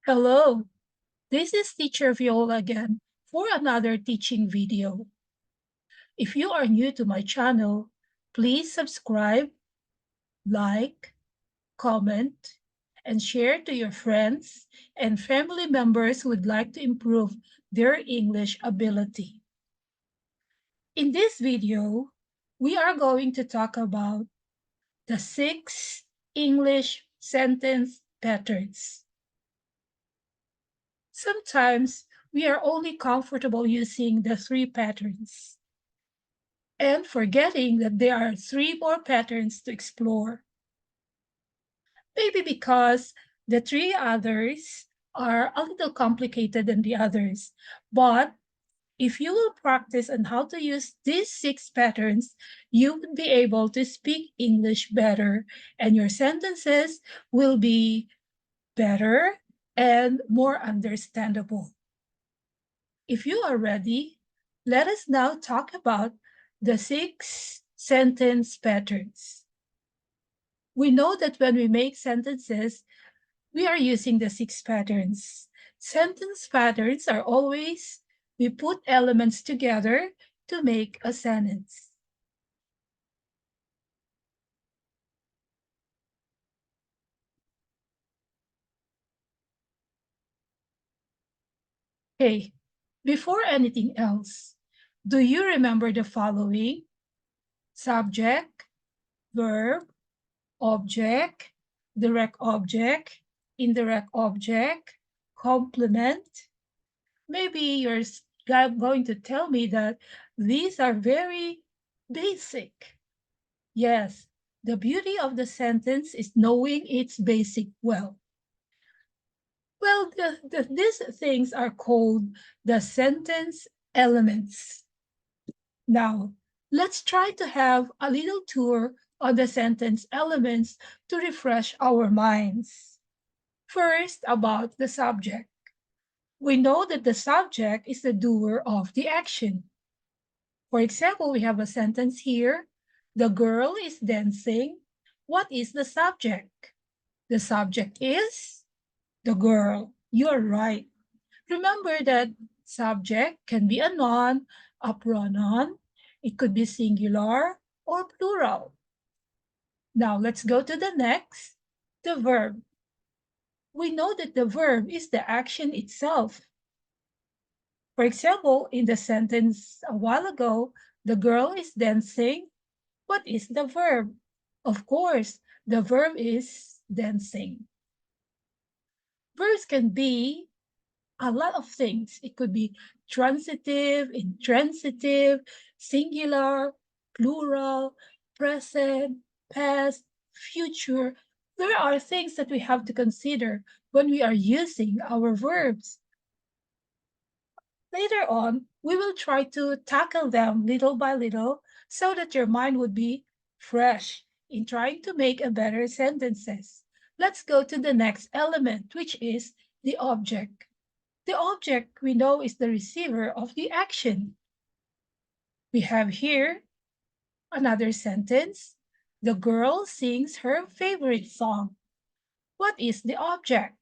Hello, this is Teacher Viola again for another teaching video. If you are new to my channel, please subscribe, like, comment, and share to your friends and family members who would like to improve their English ability. In this video, we are going to talk about the 6 English sentence patterns. Sometimes we are only comfortable using the 3 patterns and forgetting that there are 3 more patterns to explore. Maybe because the 3 others are a little complicated than the others. But if you will practice on how to use these 6 patterns, you would be able to speak English better and your sentences will be better and more understandable. If you are ready, let us now talk about the 6 sentence patterns. We know that when we make sentences, we are using the 6 patterns. Sentence patterns are always we put elements together to make a sentence. Okay, before anything else, do you remember the following? Subject, verb, object, direct object, indirect object, complement. Maybe you're going to tell me that these are very basic. Yes, the beauty of the sentence is knowing its basic well. Well, these things are called the sentence elements. Now, let's try to have a little tour on the sentence elements to refresh our minds. First, about the subject. We know that the subject is the doer of the action. For example, we have a sentence here. The girl is dancing. What is the subject? The subject is the girl. You're right. Remember that subject can be a noun, a pronoun. It could be singular or plural. Now let's go to the next, the verb. We know that the verb is the action itself. For example, in the sentence a while ago, the girl is dancing. What is the verb? Of course, the verb is dancing. Verbs can be a lot of things. It could be transitive, intransitive, singular, plural, present, past, future. There are things that we have to consider when we are using our verbs. Later on, we will try to tackle them little by little so that your mind would be fresh in trying to make a better sentences. Let's go to the next element, which is the object. The object we know is the receiver of the action. We have here another sentence. The girl sings her favorite song. What is the object?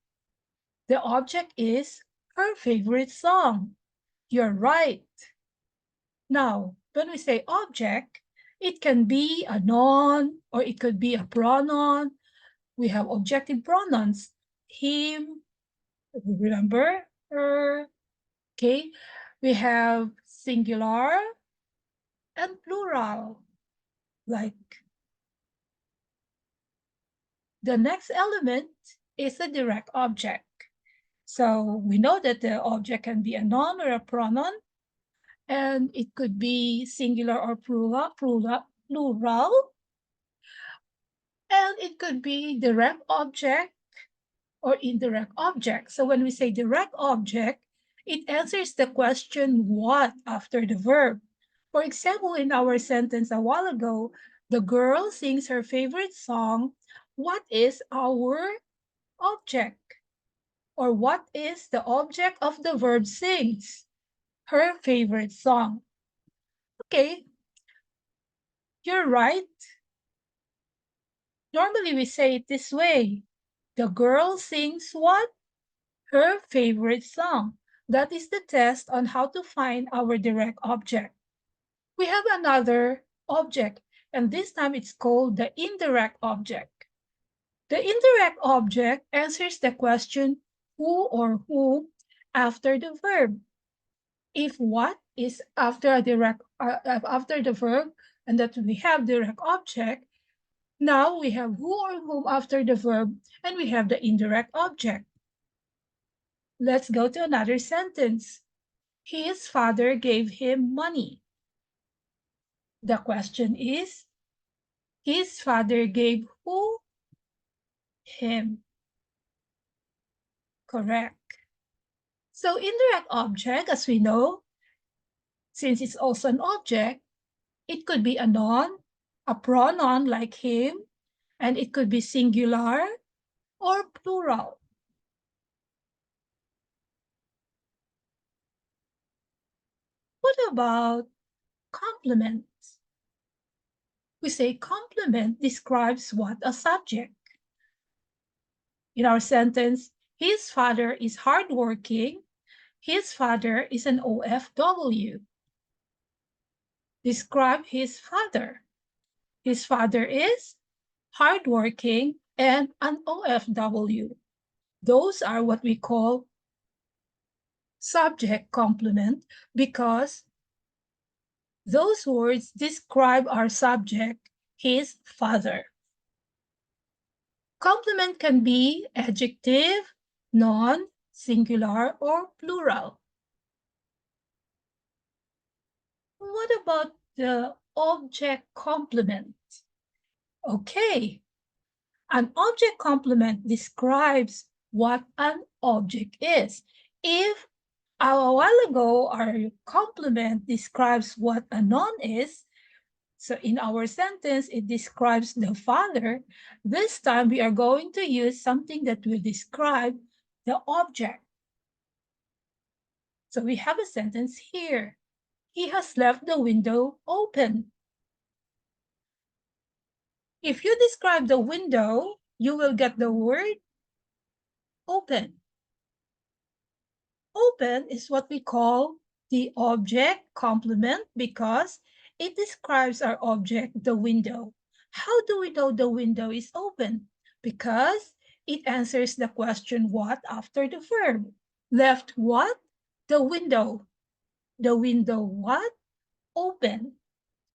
The object is her favorite song. You're right. Now, when we say object, it can be a noun or it could be a pronoun. We have objective pronouns. Him, remember, her, okay? We have singular and plural. Like the next element is a direct object. So we know that the object can be a noun or a pronoun, and it could be singular or plural, and it could be direct object or indirect object. So when we say direct object, it answers the question what after the verb. For example, in our sentence a while ago, the girl sings her favorite song. What is our object? Or what is the object of the verb sings? Her favorite song. Okay, you're right. Normally we say it this way. The girl sings what? her favorite song. That is the test on how to find our direct object. We have another object, and this time it's called the indirect object. The indirect object answers the question who or whom after the verb. If what is after after the verb, and that we have direct object, now we have who or whom after the verb, and we have the indirect object. Let's go to another sentence. His father gave him money. The question is, his father gave who? Him. Correct. So indirect object, as we know, since it's also an object, it could be a noun, a pronoun like him, and it could be singular or plural. What about complement? We say complement describes what? A subject. In our sentence, his father is hardworking. His father is an OFW. Describe his father. His father is hardworking and an OFW. Those are what we call subject complement because those words describe our subject, his father. Complement can be adjective, noun, singular, or plural. What about the object complement? Okay, an object complement describes what an object is. If a while ago our complement describes what a noun is, so in our sentence it describes the father, this time we are going to use something that will describe the object. So we have a sentence here. He has left the window open. If you describe the window, you will get the word open. Open is what we call the object complement because it describes our object, the window. How do we know the window is open? Because it answers the question what after the verb. Left what? The window. The window what? Open.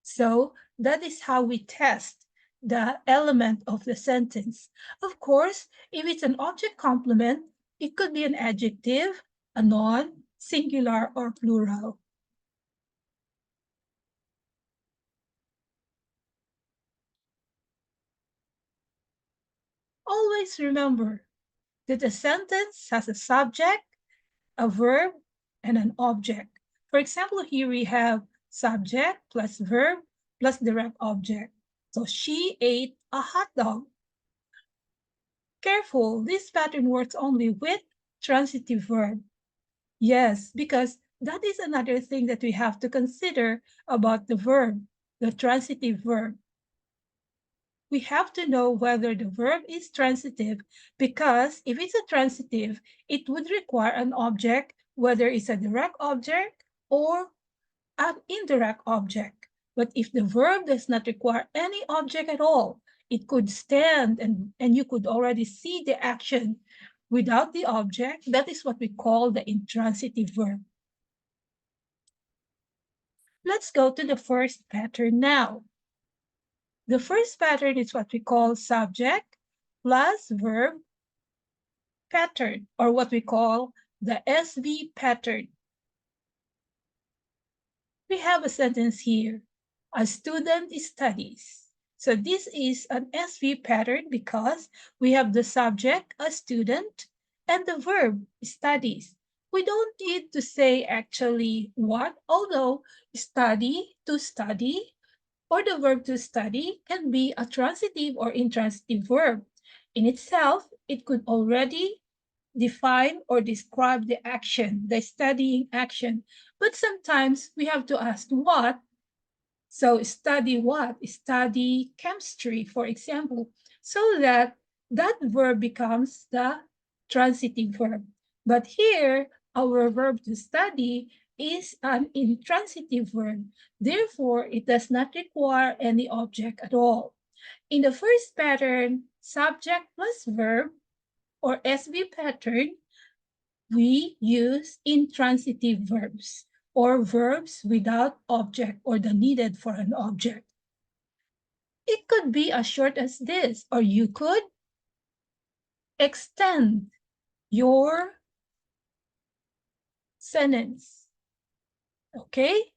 So that is how we test the element of the sentence. Of course, if it's an object complement, it could be an adjective, a noun, singular, or plural. Always remember that a sentence has a subject, a verb, and an object. For example, here we have subject plus verb plus direct object. So she ate a hot dog. Careful, this pattern works only with transitive verb. Yes, because that is another thing that we have to consider about the verb, the transitive verb. We have to know whether the verb is transitive because if it's a transitive, it would require an object, whether it's a direct object or an indirect object. But if the verb does not require any object at all, it could stand and you could already see the action without the object. That is what we call the intransitive verb. Let's go to the first pattern now. The first pattern is what we call subject plus verb pattern, or what we call the SV pattern. We have a sentence here. A student studies. So this is an SV pattern because we have the subject, a student, and the verb, studies. We don't need to say actually what, although study, to study, or the verb to study can be a transitive or intransitive verb. In itself, it could already define or describe the action, the studying action. But sometimes we have to ask what. So study what? Study chemistry, for example, so that that verb becomes the transitive verb. But here, our verb to study is an intransitive verb. Therefore, it does not require any object at all. In the first pattern, subject plus verb, or SB pattern, we use intransitive verbs, or verbs without object or the needed for an object. It could be as short as this, or you could extend your sentence. Okay?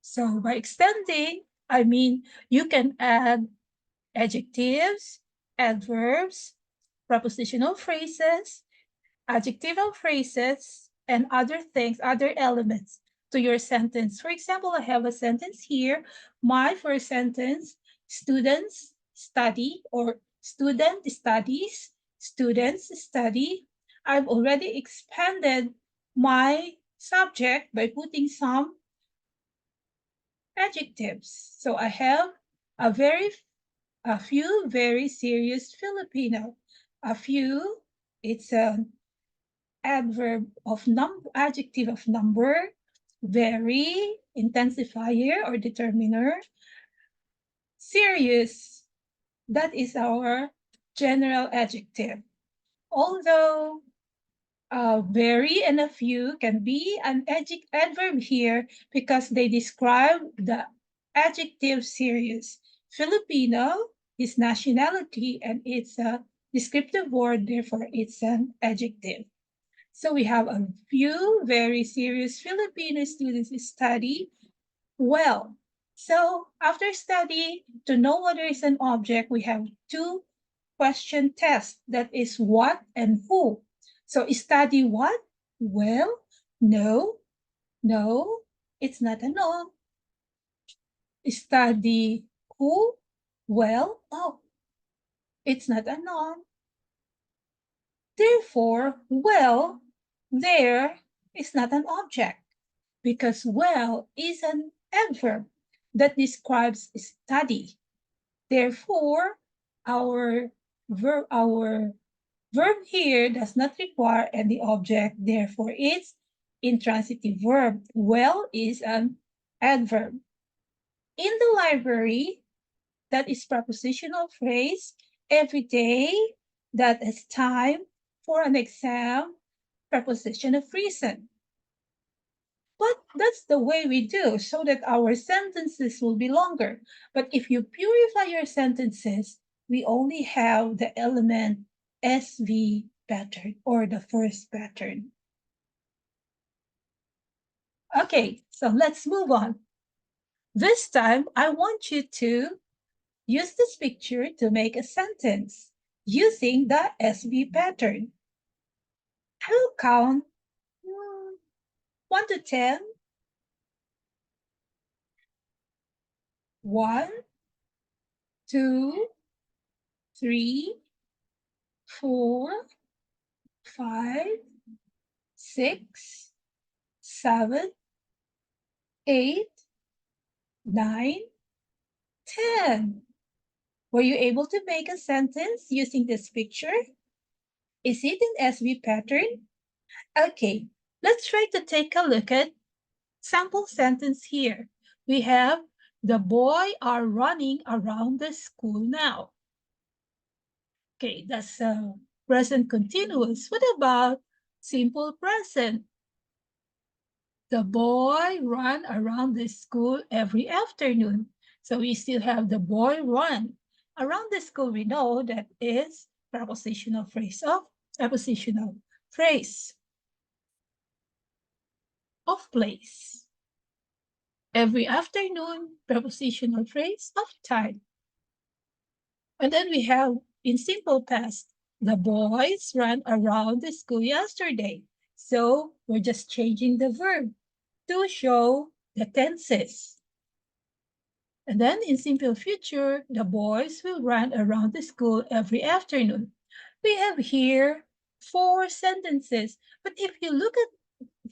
So by extending, I mean you can add adjectives, adverbs, prepositional phrases, adjectival phrases, and other things, other elements to your sentence. For example, I have a sentence here. My first sentence, students study, or student studies, students study. I've already expanded my subject by putting some adjectives. So I have a few very serious Filipino. A few, it's an adverb of adjective of number, very, intensifier or determiner, serious, that is our general adjective. Although very and a few can be an adverb here because they describe the adjective serious. Filipino is nationality and it's a descriptive word, therefore it's an adjective. So we have a few very serious Filipino students who study well. So after study, to know whether it's an object, we have two question tests. That is what and who. So study what? Well, no, no, it's not a noun. Study who? Well, oh, it's not a noun. Therefore, well, there is not an object because well is an adverb that describes study. Therefore, our verb here does not require any object. Therefore, it's intransitive verb. Well is an adverb. In the library, that is prepositional phrase. Every day, that is time for an exam, preposition of reason. But that's the way we do so that our sentences will be longer. But if you purify your sentences, we only have the element SV pattern or the first pattern. Okay, so let's move on. This time, I want you to use this picture to make a sentence using the SV pattern. I'll count 1 to 10. 1, 2, 3, 4, 5, 6, 7, 8, 9, 10. Were you able to make a sentence using this picture? Is it an SV pattern? Okay, let's try to take a look at sample sentence here. We have the boy are running around the school now. Okay, that's present continuous. What about simple present? The boy run around the school every afternoon. So we still have the boy run. Around the school, we know that is prepositional phrase of place. Every afternoon, prepositional phrase of time. And then we have in simple past, the boys ran around the school yesterday. So we're just changing the verb to show the tenses. And then in simple future, the boys will run around the school every afternoon. We have here 4 sentences, but if you look at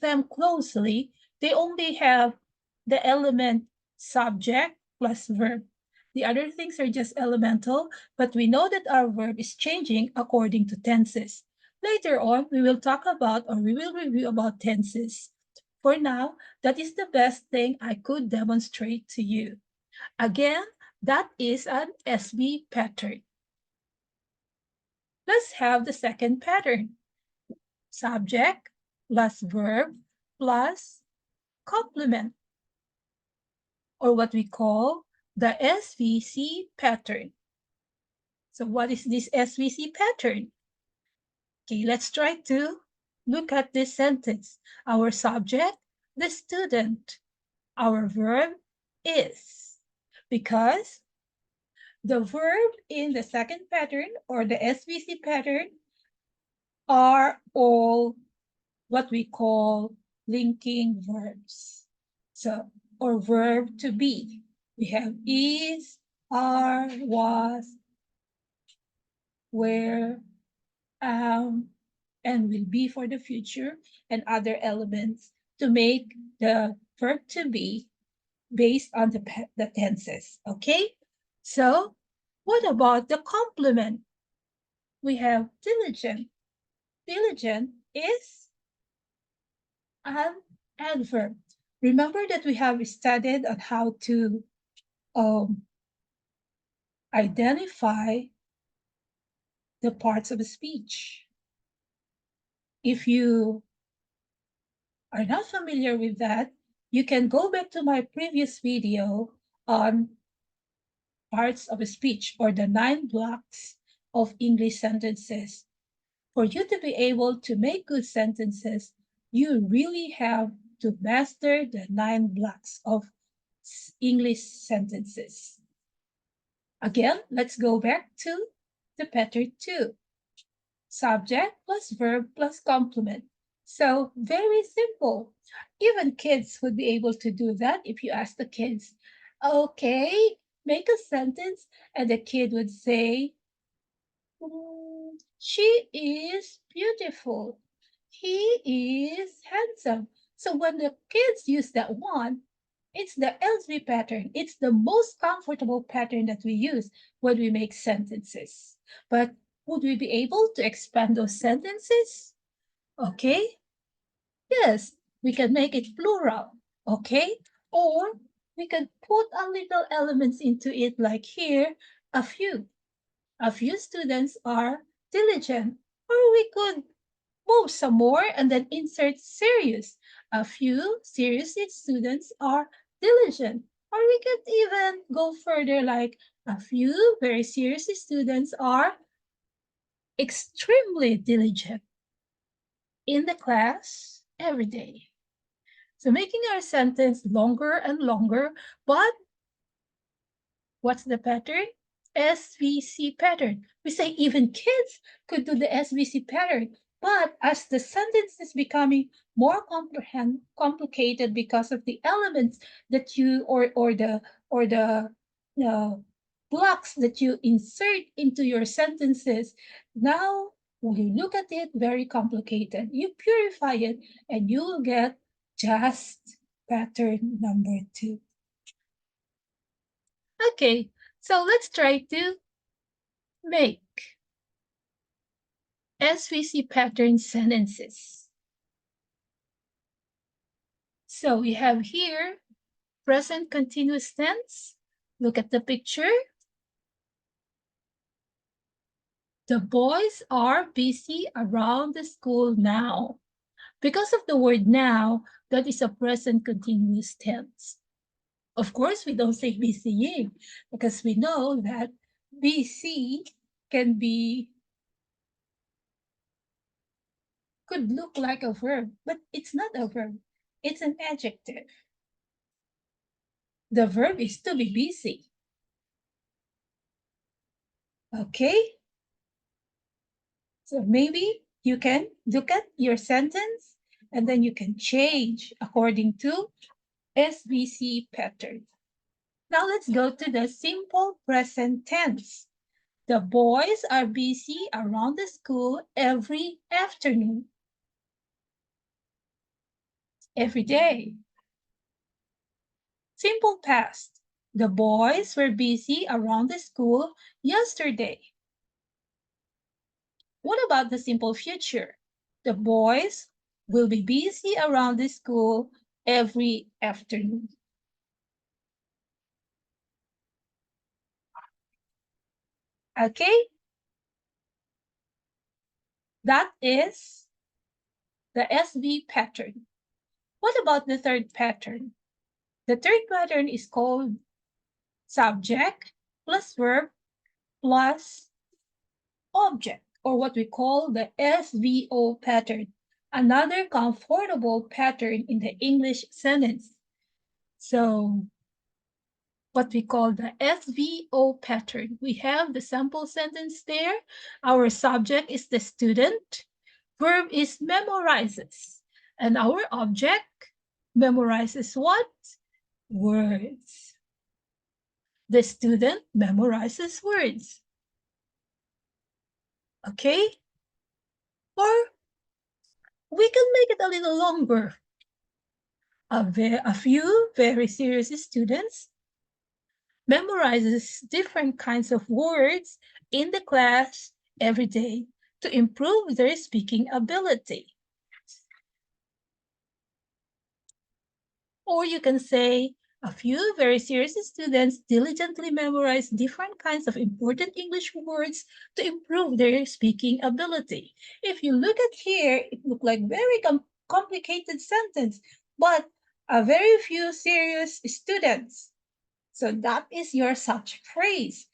them closely, they only have the element subject plus verb. The other things are just elemental, but we know that our verb is changing according to tenses. Later on, we will talk about or we will review about tenses. For now, that is the best thing I could demonstrate to you. Again, that is an SB pattern. Let's have the second pattern. Subject plus verb plus complement, or what we call the SVC pattern. So what is this SVC pattern? Okay, let's try to look at this sentence. Our subject, the student. Our verb is. Because the verb in the second pattern or the SVC pattern are all what we call linking verbs. So, or verb to be. We have is, are, was, were, and will be for the future, and other elements to make the verb to be based on the tenses. Okay? So, what about the complement? We have diligent. Diligent is an adverb. Remember that we have studied on how to identify the parts of a speech. If you are not familiar with that, you can go back to my previous video on parts of a speech or the 9 blocks of English sentences. For you to be able to make good sentences, you really have to master the 9 blocks of English sentences. Again, let's go back to the pattern 2. Subject plus verb plus complement. So very simple. Even kids would be able to do that if you ask the kids, okay, make a sentence, and the kid would say, she is beautiful. He is handsome. So when the kids use that one, it's the LV pattern. It's the most comfortable pattern that we use when we make sentences. But would we be able to expand those sentences? Okay. Yes, we can make it plural. Okay. Or we can put a little elements into it, like here, a few. A few students are diligent. Or we could move some more and then insert serious. A few serious students are diligent. Or we could even go further, like a few very serious students are extremely diligent in the class every day. So making our sentence longer and longer, but what's the pattern? SVC pattern. We say even kids could do the SVC pattern, but as the sentence is becoming more complicated because of the elements that you or the blocks that you insert into your sentences, now when you look at it very complicated, you purify it and you will get just pattern number 2. Okay, so let's try to make SVC pattern sentences. So we have here present continuous tense. Look at the picture. The boys are busy around the school now. Because of the word now, that is a present continuous tense. Of course, we don't say busying because we know that busy can be, could look like a verb, but it's not a verb. It's an adjective. The verb is to be busy. Okay? So maybe you can look at your sentence and then you can change according to SVC pattern. Now let's go to the simple present tense. The boys are busy around the school every afternoon. Every day. Simple past. The boys were busy around the school yesterday. What about the simple future? The boys will be busy around the school every afternoon. Okay? That is the SB pattern. What about the third pattern? The third pattern is called subject plus verb plus object, or what we call the SVO pattern, another comfortable pattern in the English sentence. So what we call the SVO pattern. We have the sample sentence there. Our subject is the student. Verb is memorizes. And our object memorizes what? Words. The student memorizes words. Okay? Or we can make it a little longer. A few very serious students memorizes different kinds of words in the class every day to improve their speaking ability. Or you can say, a few very serious students diligently memorize different kinds of important English words to improve their speaking ability. If you look at here, it looks like very complicated sentence, but a very few serious students. So that is your such phrase.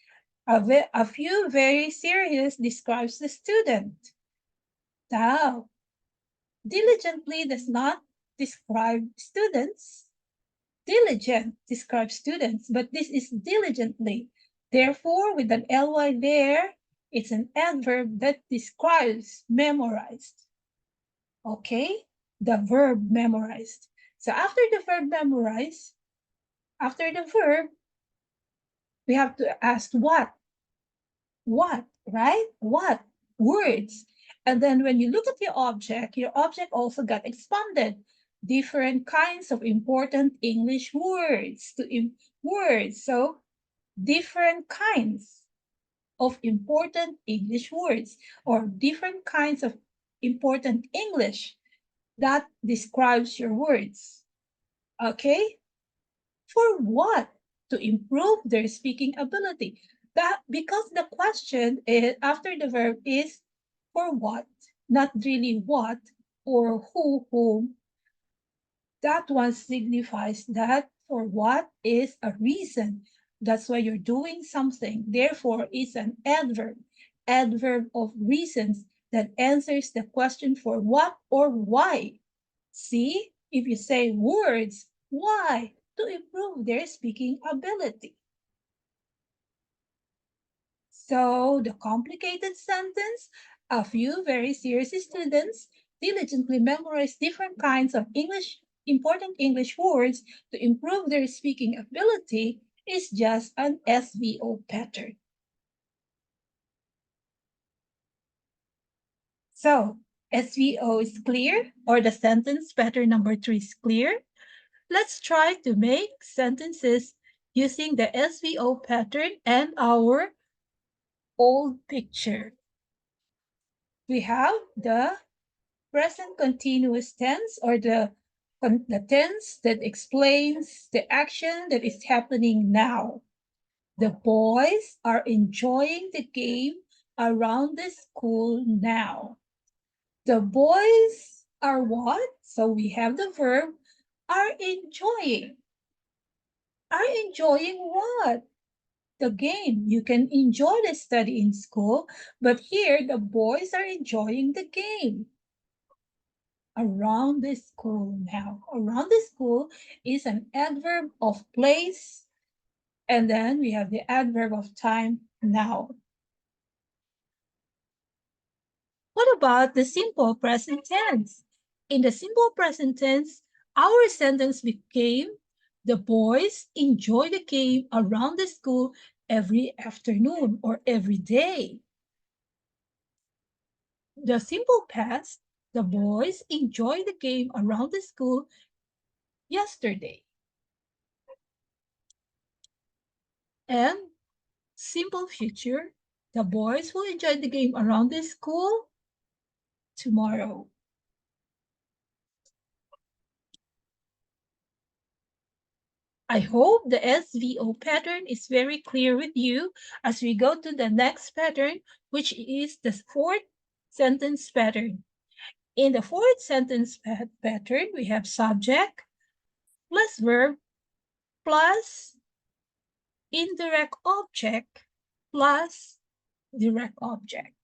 A few very serious describes the student. Now, diligently does not describe students. Diligent describes students, but this is diligently. Therefore, with an ly there, it's an adverb that describes memorized. Okay? The verb memorized. So after the verb memorized, after the verb, we have to ask what? What, right? What? Words. And then when you look at your object also got expanded. Different kinds of important English words words. So different kinds of important English words or different kinds of important English that describes your words. Okay? For what? To improve their speaking ability. That because the question is after the verb is for what, not really what or whom. That one signifies that for what is a reason. That's why you're doing something. Therefore, it's an adverb of reasons that answers the question for what or why. See, if you say words, why? To improve their speaking ability. So the complicated sentence, a few very serious students diligently memorize different kinds of important English words to improve their speaking ability is just an SVO pattern. So SVO is clear, or the sentence pattern number 3 is clear. Let's try to make sentences using the SVO pattern and our old picture. We have the present continuous tense, or the tense that explains the action that is happening now. The boys are enjoying the game around the school now. The boys are what? So we have the verb are enjoying. Are enjoying what? The game. You can enjoy the study in school, but here the boys are enjoying the game. Around the school now. Around the school is an adverb of place, and then we have the adverb of time now. What about the simple present tense? In the simple present tense, our sentence became the boys enjoy the game around the school every afternoon or every day. The simple past, the boys enjoy the game around the school yesterday. And simple future, the boys will enjoy the game around the school tomorrow. I hope the SVO pattern is very clear with you as we go to the next pattern, which is the fourth sentence pattern. In the fourth sentence pattern, we have subject plus verb plus indirect object plus direct object.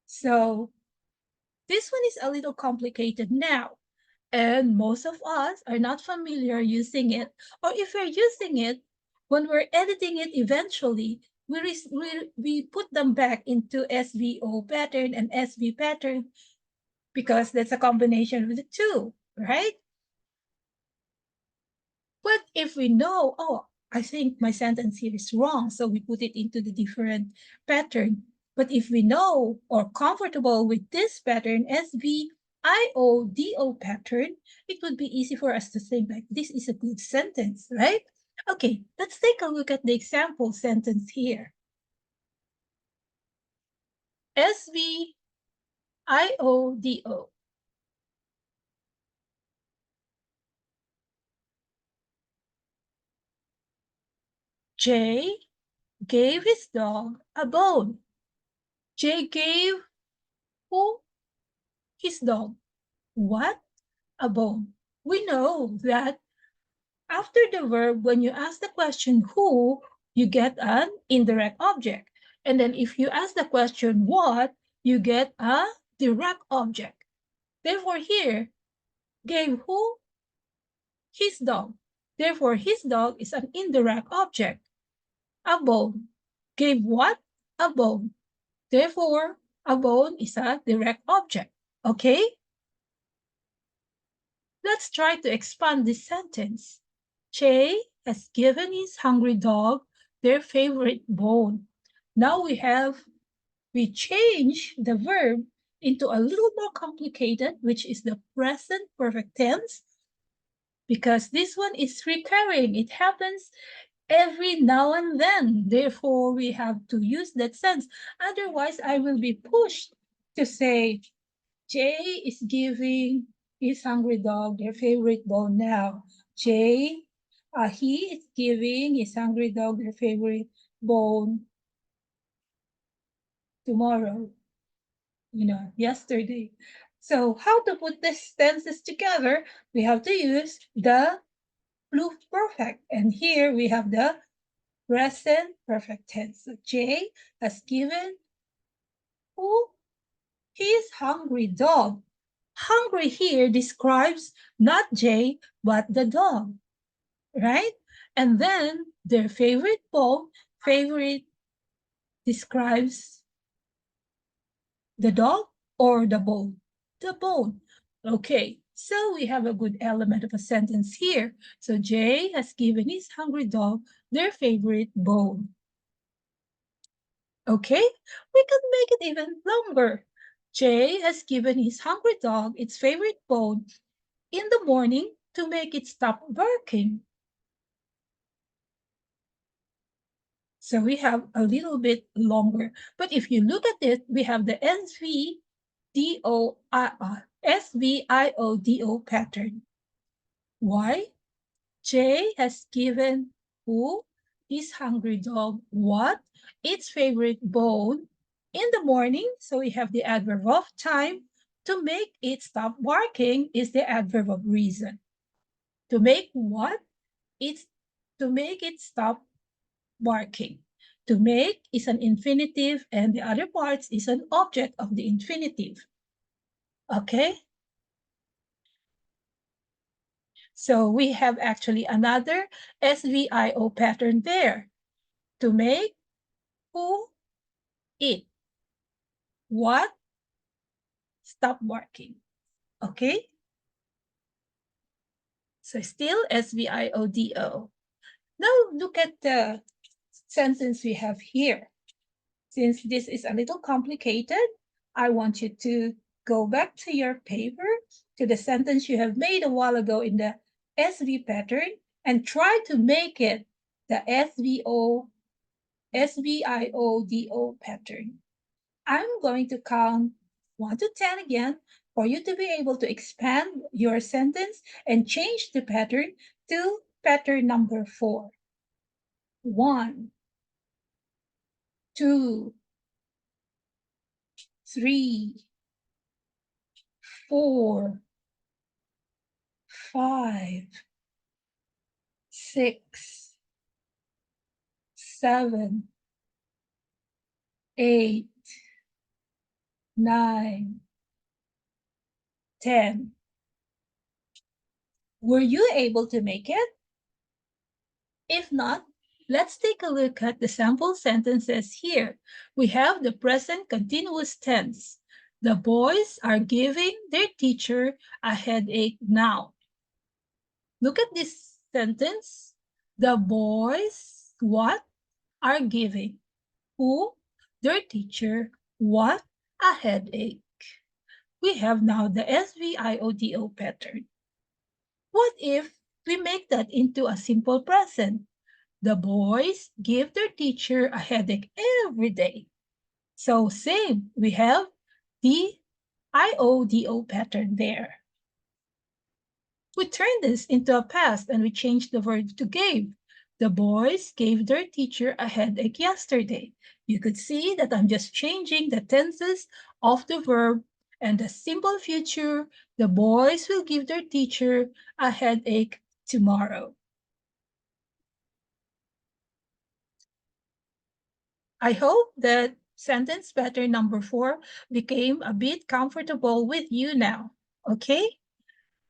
So this one is a little complicated now, and most of us are not familiar using it, or if we're using it, when we're editing it eventually, we put them back into SVO pattern and SV pattern because that's a combination of the two, right? But if we know, oh, I think my sentence here is wrong, so we put it into the different pattern. But if we know or comfortable with this pattern, SVIODO pattern, it would be easy for us to think like this is a good sentence, right? Okay, let's take a look at the example sentence here. SVIODO. Jay gave his dog a bone. Jay gave who? His dog. What? A bone. We know that after the verb, when you ask the question who, you get an indirect object. And then if you ask the question what, you get a direct object. Therefore here, gave who? His dog. Therefore his dog is an indirect object. A bone. Gave what? A bone. Therefore, a bone is a direct object. Okay? Let's try to expand this sentence. Jay has given his hungry dog their favorite bone. Now we change the verb into a little more complicated, which is the present perfect tense, because this one is recurring. It happens every now and then. Therefore, we have to use that sense. Otherwise, I will be pushed to say, Jay is giving his hungry dog their favorite bone now. Jay, he is giving his hungry dog their favorite bone tomorrow, yesterday. So how to put these tenses together? We have to use the pluperfect. And here we have the present perfect tense. So Jay has given who? His hungry dog. Hungry here describes not Jay, but the dog, right? And then their favorite bone, favorite describes the dog or the bone? The bone. Okay, so we have a good element of a sentence here. So Jay has given his hungry dog their favorite bone. Okay, we can make it even longer. Jay has given his hungry dog its favorite bone in the morning to make it stop barking. So we have a little bit longer. But if you look at it, we have the SVIODO pattern. Why? Jay has given who? His hungry dog what? Its favorite bone in the morning. So we have the adverb of time. To make it stop barking is the adverb of reason. To make what? It's to make it stop barking. To make is an infinitive and the other parts is an object of the infinitive. Okay? So we have actually another SVIO pattern there. To make, who, it. What? Stop barking. Okay? So still SVIODO. Now look at the sentence we have here. Since this is a little complicated, I want you to go back to your paper, to the sentence you have made a while ago in the SV pattern, and try to make it the SVIODO pattern. I'm going to count 1 to 10 again for you to be able to expand your sentence and change the pattern to pattern number 4. 1, 2, 3, 4, 5, 6, 7, 8, 9, 10. Were you able to make it? If not, let's take a look at the sample sentences here. We have the present continuous tense. The boys are giving their teacher a headache now. Look at this sentence. The boys what are giving who their teacher what a headache. We have now the SVIODO pattern. What if we make that into a simple present? The boys give their teacher a headache every day. So same, we have the IODO pattern there. We turn this into a past and we change the verb to gave. The boys gave their teacher a headache yesterday. You could see that I'm just changing the tenses of the verb, and the simple future, the boys will give their teacher a headache tomorrow. I hope that sentence pattern number 4 became a bit comfortable with you now, okay?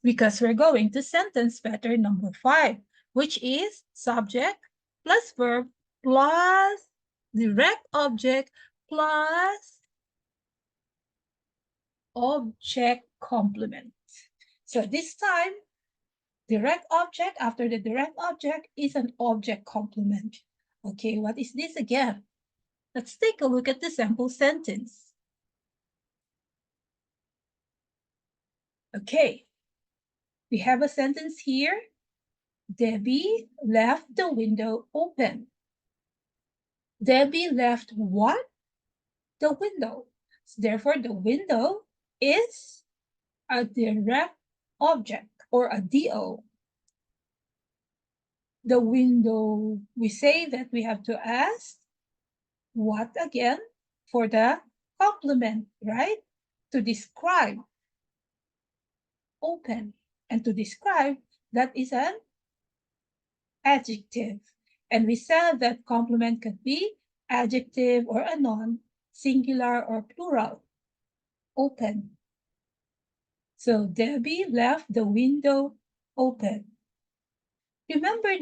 Because we're going to sentence pattern number 5, which is subject plus verb plus direct object plus object complement. So this time, direct object after the direct object is an object complement. Okay, what is this again? Let's take a look at the sample sentence. Okay, we have a sentence here. Debbie left the window open. Debbie left what? The window. So therefore, the window is a direct object or a DO. The window, we say that we have to ask what again for the complement, right? To describe open, and to describe that is an adjective. And we said that complement could be adjective or a noun, singular or plural. Open. So Debbie left the window open. Remember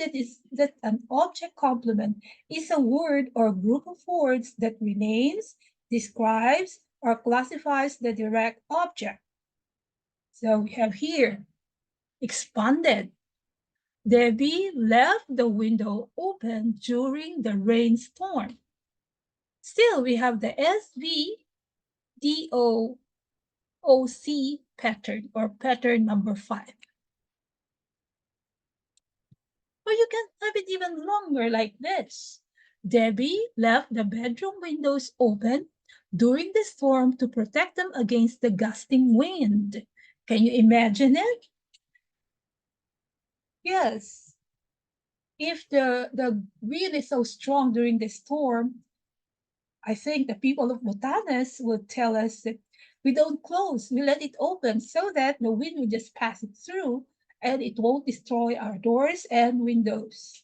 that an object complement is a word or group of words that renames, describes, or classifies the direct object. So we have here expanded. Debbie left the window open during the rainstorm. Still, we have the SVDOOC pattern or pattern number 5. Or you can have it even longer like this. Debbie left the bedroom windows open during the storm to protect them against the gusting wind. Can you imagine it? Yes. If the wind is so strong during the storm, I think the people of Batanes would tell us that we don't close, we let it open so that the wind will just pass it through and it won't destroy our doors and windows.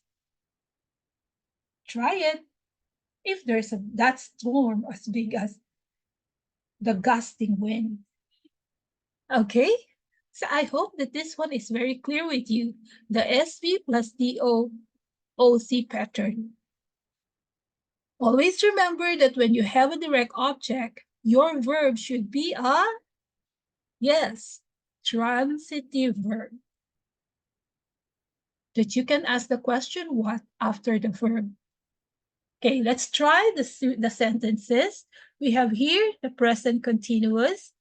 Try it. If there's that storm as big as the gusting wind. Okay, so I hope that this one is very clear with you. The SV plus DOOC pattern. Always remember that when you have a direct object, your verb should be a, yes, transitive verb. That you can ask the question what after the verb. Okay, let's try the sentences. We have here the present continuous.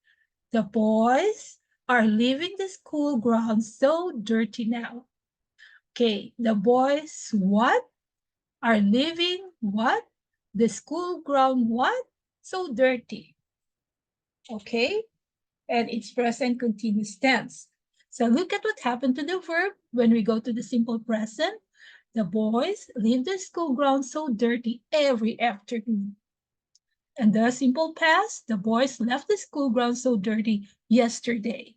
The boys are leaving the school grounds so dirty now. Okay, the boys what? are leaving what? The school ground what? So dirty. Okay? And it's present continuous tense. So look at what happened to the verb when we go to the simple present. The boys leave the school ground so dirty every afternoon. And the simple past, the boys left the school ground so dirty yesterday.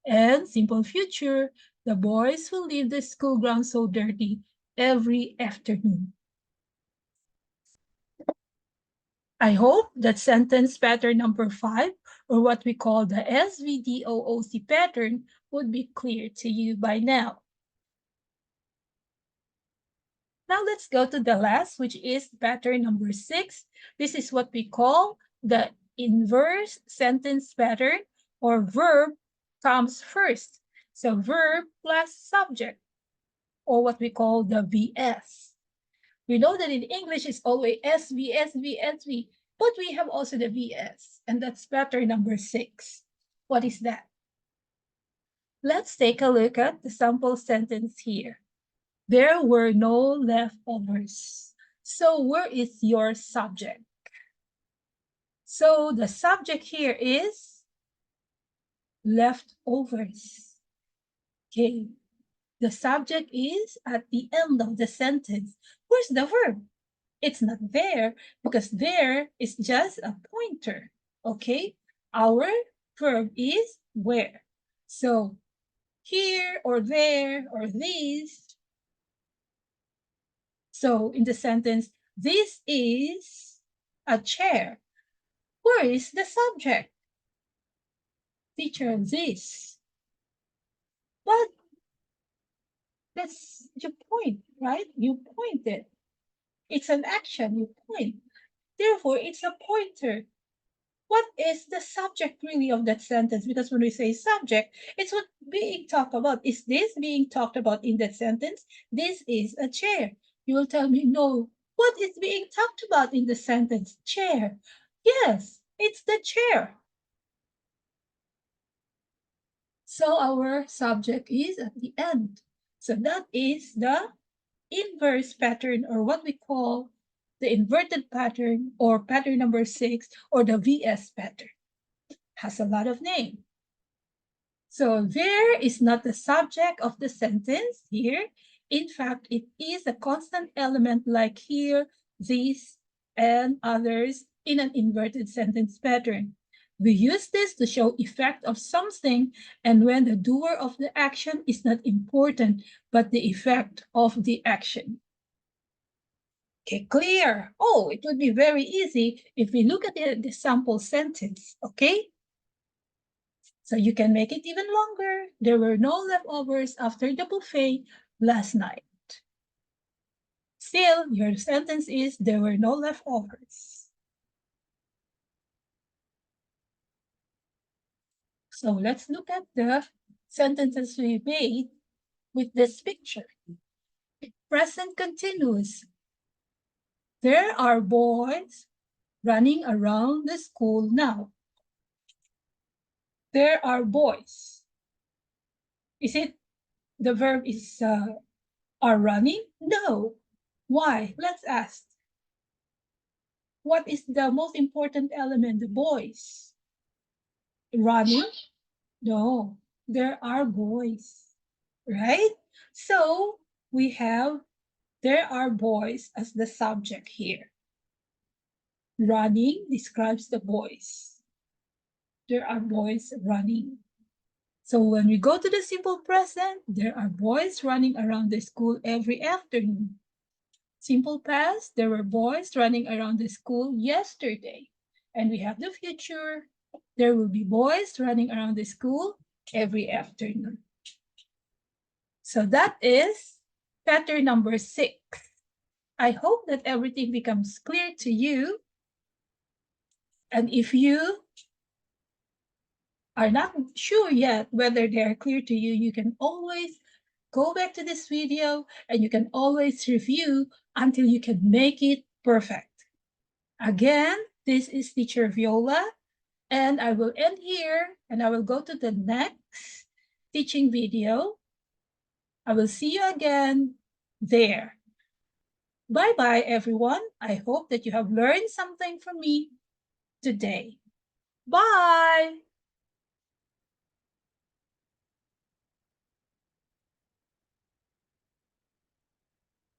And simple future, the boys will leave the school ground so dirty every afternoon. I hope that sentence pattern number 5, or what we call the SVDOOC pattern, would be clear to you by now. Now let's go to the last, which is pattern number 6. This is what we call the inverse sentence pattern, or verb comes first. So verb plus subject, or what we call the VS. We know that in English it's always SV, SV, SV, but we have also the VS, and that's pattern number 6. What is that? Let's take a look at the sample sentence here. There were no leftovers. So where is your subject? So the subject here is leftovers. Okay. The subject is at the end of the sentence. Where's the verb? It's not there because there is just a pointer. Okay. Our verb is where. So here or there or these. So in the sentence, this is a chair. Where is the subject? Teacher, this. But that's your point, right? You pointed. It's an action, you point. Therefore, it's a pointer. What is the subject really of that sentence? Because when we say subject, it's what being talked about. Is this being talked about in that sentence? This is a chair. You will tell me, no. What is being talked about in the sentence? Chair. Yes, it's the chair. So our subject is at the end. So that is the inverse pattern, or what we call the inverted pattern, or pattern number 6, or the VS pattern. Has a lot of names. So there is not the subject of the sentence here. In fact, it is a constant element like here, these, and others in an inverted sentence pattern. We use this to show effect of something, and when the doer of the action is not important, but the effect of the action. Okay, clear. Oh, it would be very easy if we look at the sample sentence, okay? So you can make it even longer. There were no leftovers after the buffet last night. Still, your sentence is there were no leftovers. So let's look at the sentences we made with this picture. Present continuous. There are boys running around the school now. There are boys. Is it the verb is are running? No. Why? Let's ask. What is the most important element? The boys. Running? No. There are boys. Right? So we have there are boys as the subject here. Running describes the boys. There are boys running. So when we go to the simple present, there are boys running around the school every afternoon. Simple past, there were boys running around the school yesterday. And we have the future, there will be boys running around the school every afternoon. So that is pattern number 6. I hope that everything becomes clear to you. And if you are not sure yet whether they are clear to you, you can always go back to this video and you can always review until you can make it perfect. Again, this is Teacher Viola, and I will end here and I will go to the next teaching video. I will see you again there. Bye-bye, everyone. I hope that you have learned something from me today. Bye!